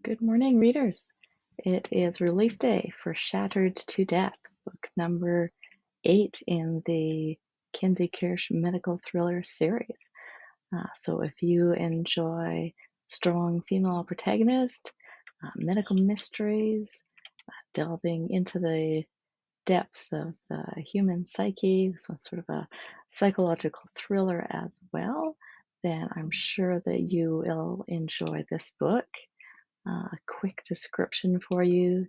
Good morning, readers. It is release day for Shattered to Death, book number 8 in the Kenzie Kirsch medical thriller series. So if you enjoy strong female protagonists, medical mysteries, delving into the depths of the human psyche, so sort of a psychological thriller as well, then I'm sure that you will enjoy this book. A quick description for you.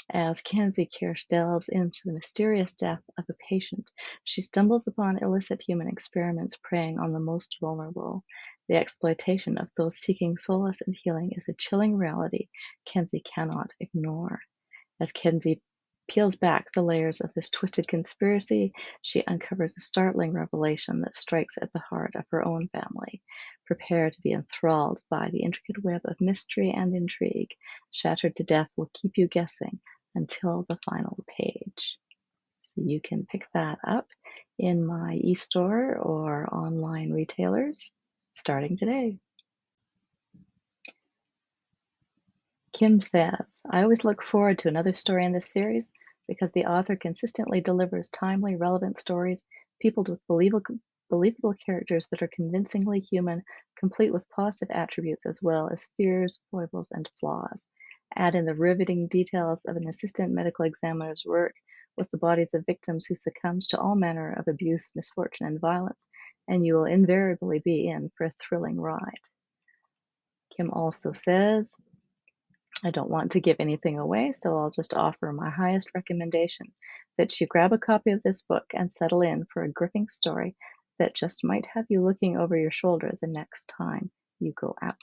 As Kenzie Kirsch delves into the mysterious death of a patient, she stumbles upon illicit human experiments preying on the most vulnerable. The exploitation of those seeking solace and healing is a chilling reality Kenzie cannot ignore. As Kenzie peels back the layers of this twisted conspiracy, she uncovers a startling revelation that strikes at the heart of her own family. Prepare to be enthralled by the intricate web of mystery and intrigue. Shattered to Death will keep you guessing until the final page. You can pick that up in my e-store or online retailers starting today. Kim says, I always look forward to another story in this series because the author consistently delivers timely, relevant stories peopled with believable characters that are convincingly human, complete with positive attributes as well as fears, foibles, and flaws. Add in the riveting details of an assistant medical examiner's work with the bodies of victims who succumbed to all manner of abuse, misfortune, and violence, and you will invariably be in for a thrilling ride. Kim also says, I don't want to give anything away, so I'll just offer my highest recommendation that you grab a copy of this book and settle in for a gripping story that just might have you looking over your shoulder the next time you go out.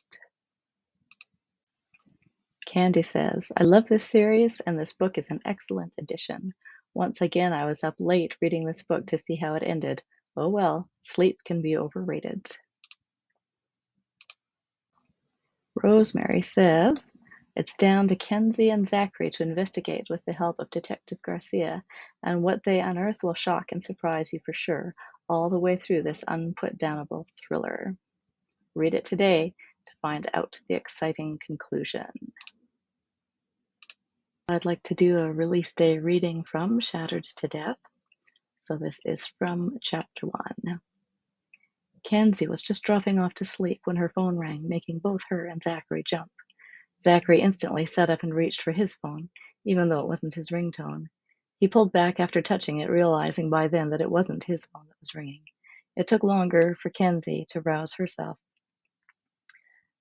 Candy says, I love this series and this book is an excellent addition. Once again, I was up late reading this book to see how it ended. Oh well, sleep can be overrated. Rosemary says, it's down to Kenzie and Zachary to investigate with the help of Detective Garcia, and what they unearth will shock and surprise you for sure, all the way through this unputdownable thriller. Read it today to find out the exciting conclusion. I'd like to do a release day reading from Shattered to Death. So this is from chapter 1. Kenzie was just dropping off to sleep when her phone rang, making both her and Zachary jump. Zachary instantly sat up and reached for his phone, even though it wasn't his ringtone. He pulled back after touching it, realizing by then that it wasn't his phone that was ringing. It took longer for Kenzie to rouse herself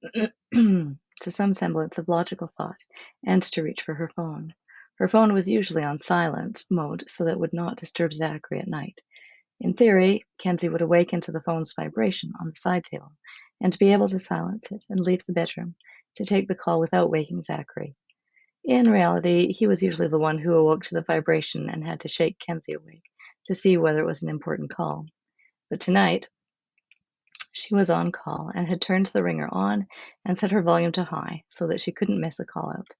to some semblance of logical thought and to reach for her phone. Her phone was usually on silent mode so that it would not disturb Zachary at night. In theory, Kenzie would awaken to the phone's vibration on the side table and be able to silence it and leave the bedroom to take the call without waking Zachary. In reality, he was usually the one who awoke to the vibration and had to shake Kenzie awake to see whether it was an important call. But tonight, she was on call and had turned the ringer on and set her volume to high so that she couldn't miss a call out.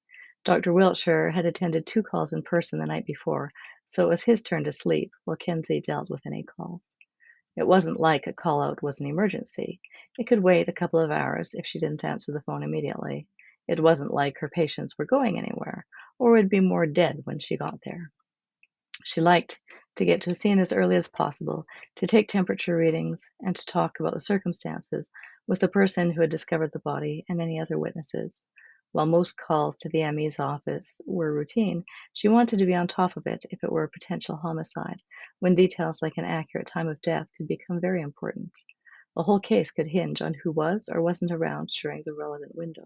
Dr. Wiltshire had attended 2 calls in person the night before, so it was his turn to sleep while Kenzie dealt with any calls. It wasn't like a call out was an emergency. It could wait a couple of hours if she didn't answer the phone immediately. It wasn't like her patients were going anywhere, or would be more dead when she got there. She liked to get to a scene as early as possible, to take temperature readings, and to talk about the circumstances with the person who had discovered the body and any other witnesses. While most calls to the ME's office were routine, she wanted to be on top of it if it were a potential homicide, when details like an accurate time of death could become very important. The whole case could hinge on who was or wasn't around during the relevant window.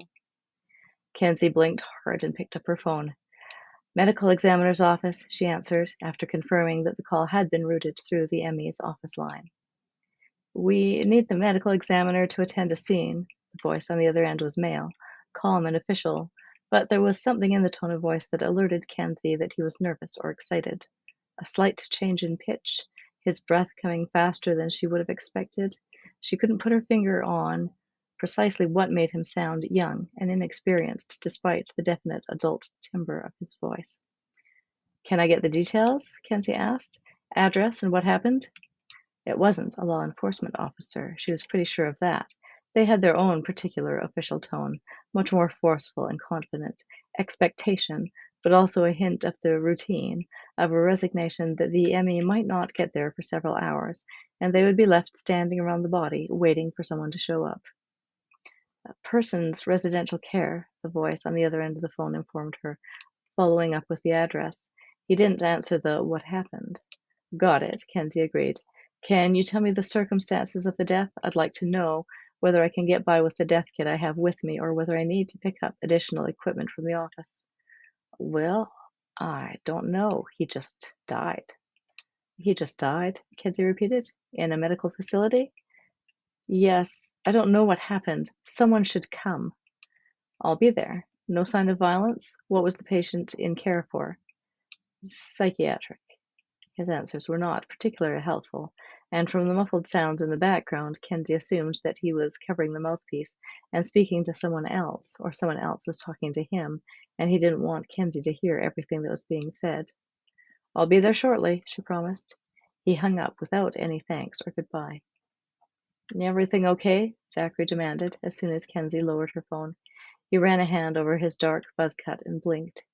Kenzie blinked hard and picked up her phone. Medical examiner's office, she answered, after confirming that the call had been routed through the ME's office line. We need the medical examiner to attend a scene. The voice on the other end was male, calm and official, but there was something in the tone of voice that alerted Kenzie that he was nervous or excited. A slight change in pitch, his breath coming faster than she would have expected. She couldn't put her finger on precisely what made him sound young and inexperienced despite the definite adult timbre of his voice. Can I get the details? Kenzie asked. Address and what happened? It wasn't a law enforcement officer. She was pretty sure of that. They had their own particular official tone, much more forceful and confident, expectation, but also a hint of the routine, of a resignation that the ME might not get there for several hours, and they would be left standing around the body, waiting for someone to show up. Person's residential care, the voice on the other end of the phone informed her, following up with the address. He didn't answer the "what happened." Got it, Kenzie agreed. Can you tell me the circumstances of the death? I'd like to know whether I can get by with the death kit I have with me or whether I need to pick up additional equipment from the office. Well, I don't know. He just died. He just died, Kenzie repeated. In a medical facility? Yes, I don't know what happened. Someone should come. I'll be there. No sign of violence? What was the patient in care for? Psychiatric. His answers were not particularly helpful, and from the muffled sounds in the background, Kenzie assumed that he was covering the mouthpiece and speaking to someone else, or someone else was talking to him, and he didn't want Kenzie to hear everything that was being said. I'll be there shortly, she promised. He hung up without any thanks or goodbye. Everything okay? Zachary demanded as soon as Kenzie lowered her phone. He ran a hand over his dark buzz cut and blinked.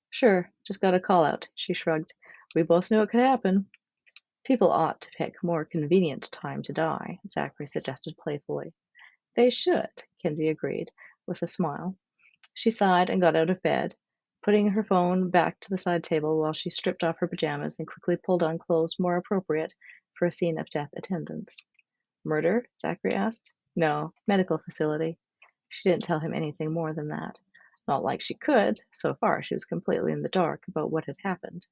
Sure, just got a call out, she shrugged. We both knew it could happen. People ought to pick more convenient time to die, Zachary suggested playfully. They should, Kenzie agreed, with a smile. She sighed and got out of bed, putting her phone back to the side table while she stripped off her pajamas and quickly pulled on clothes more appropriate for a scene of death attendance. Murder? Zachary asked. No, medical facility. She didn't tell him anything more than that. Not like she could. So far, she was completely in the dark about what had happened.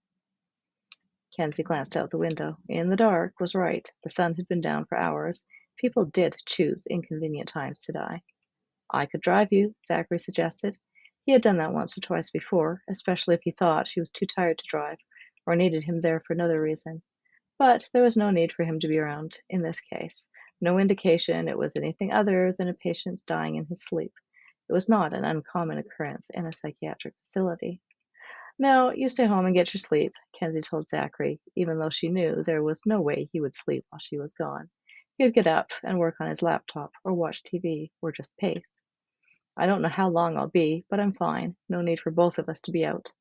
Kenzie glanced out the window. In the dark was right. The sun had been down for hours. People did choose inconvenient times to die. I could drive you, Zachary suggested. He had done that once or twice before, especially if he thought she was too tired to drive or needed him there for another reason. But there was no need for him to be around in this case. No indication it was anything other than a patient dying in his sleep. It was not an uncommon occurrence in a psychiatric facility. No, you stay home and get your sleep, Kenzie told Zachary, even though she knew there was no way he would sleep while she was gone. He would get up and work on his laptop or watch TV or just pace. I don't know how long I'll be, but I'm fine. No need for both of us to be out.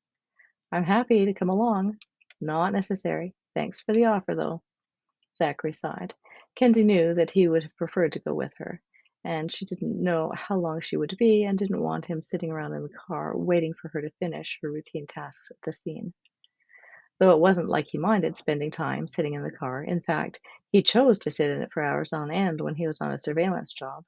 I'm happy to come along. Not necessary. Thanks for the offer, though. Zachary sighed. Kenzie knew that he would have preferred to go with her, and she didn't know how long she would be and didn't want him sitting around in the car waiting for her to finish her routine tasks at the scene. Though it wasn't like he minded spending time sitting in the car. In fact, he chose to sit in it for hours on end when he was on a surveillance job.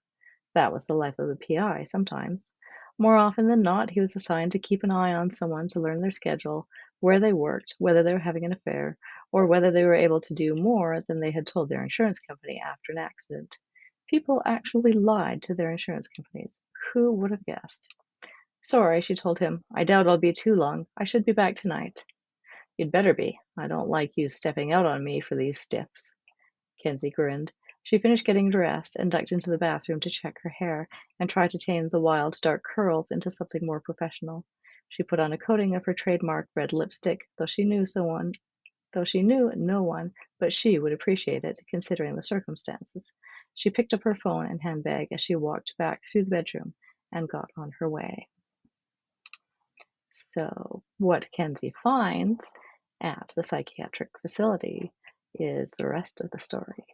That was the life of a PI sometimes. More often than not, he was assigned to keep an eye on someone to learn their schedule, where they worked, whether they were having an affair, or whether they were able to do more than they had told their insurance company after an accident. People actually lied to their insurance companies. Who would have guessed? Sorry, she told him. I doubt I'll be too long. I should be back tonight. You'd better be. I don't like you stepping out on me for these stiffs. Kenzie grinned. She finished getting dressed and ducked into the bathroom to check her hair and try to tame the wild, dark curls into something more professional. She put on a coating of her trademark red lipstick, though she knew no one but she would appreciate it, considering the circumstances. She picked up her phone and handbag as she walked back through the bedroom and got on her way. So, what Kenzie finds at the psychiatric facility is the rest of the story.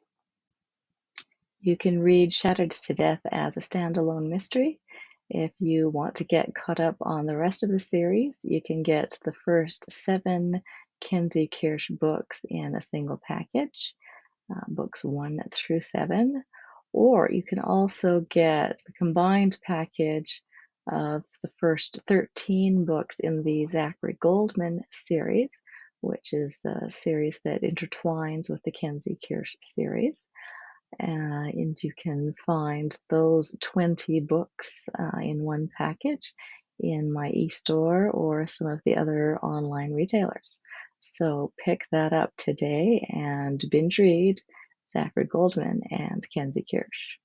You can read Shattered to Death as a standalone mystery. If you want to get caught up on the rest of the series, you can get the first 7 Kenzie Kirsch books in a single package, books 1 through 7, or you can also get the combined package of the first 13 books in the Zachary Goldman series, which is the series that intertwines with the Kenzie Kirsch series. And you can find those 20 books in one package in my e-store or some of the other online retailers. So pick that up today and binge read Zachary Goldman and Kenzie Kirsch.